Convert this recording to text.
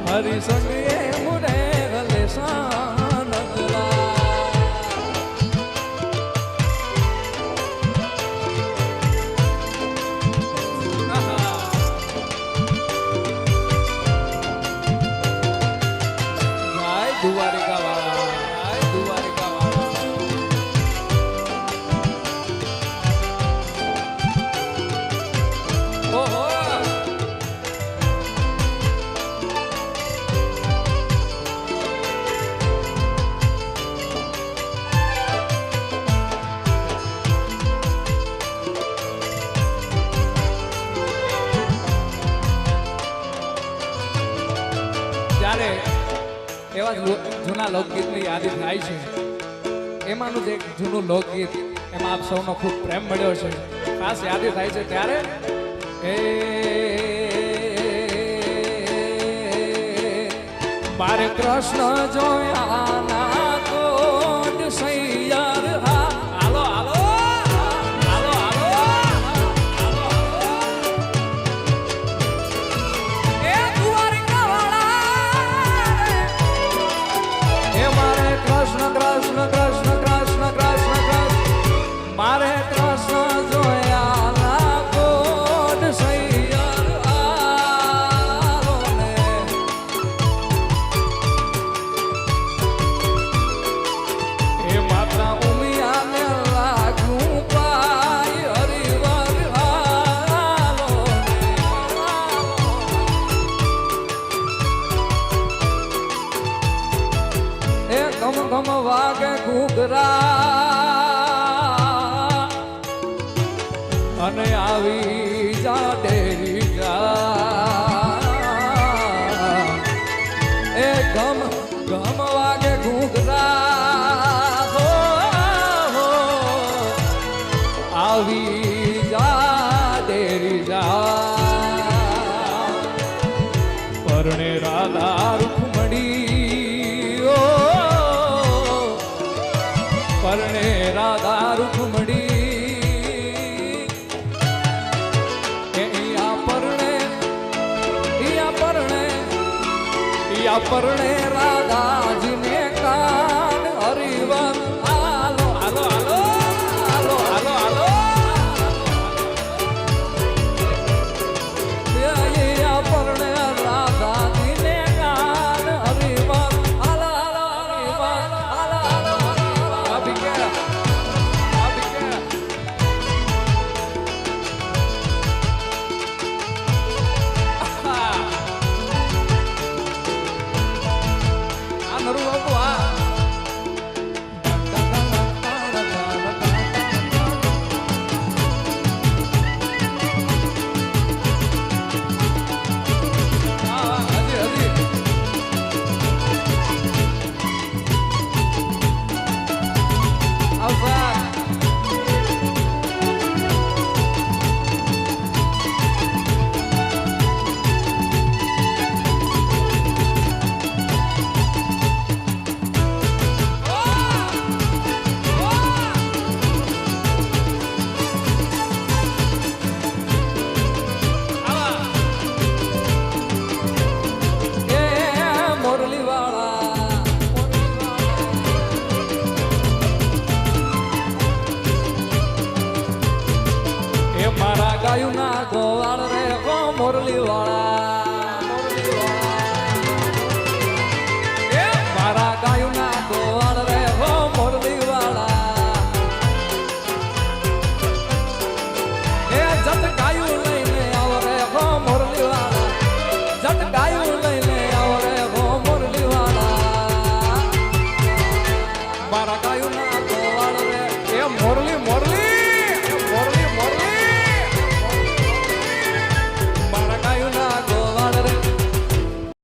હરી સંગે Murray રલેસા Dwarka વાળા દ્વારિકા વાળા ઓહો ત્યારે એવા જૂના લોકગીતની યાદી થાય છે. એમાંનું જ એક જૂનું લોકગીત એમાં આપ સૌનો ખૂબ પ્રેમ મળ્યો છે, ખાસ યાદી થાય છે ત્યારે મારે કૃષ્ણ જોયા ના કોટ સૈયાર હા હાલો હાલો હાલો હાલો એ દ્વારિકા વાળા એ મારે કૃષ્ણ કૃષ્ણ કૃષ્ણ કૃષ્ણ કૃષ્ણ કૃષ્ણ મારે કૃષ્ણ જોયા ના કોટ સૈયાર હાલો ને એ માતા ઉમિયાને લાગું પાય હરિવર હાલો ને એ ગમ ગમ વાગે ઘૂઘરા અને આવી જા ડેરી જા એ ગમ ગમ વાગે ઘૂઘરા હો હો આવી જા ડેરી જા પરણે રાધા રૂખમણી ઓ પરણે રાધા રૂખમણી પરણે રાધાજીને કાન હરિવર હાલો હાલો હાલો હાલો હાલો હાલો પરણે રાધાજીને કાન હરિવર હાલો હાલો હરિવર હાલો હાલો અભી કે વાયુના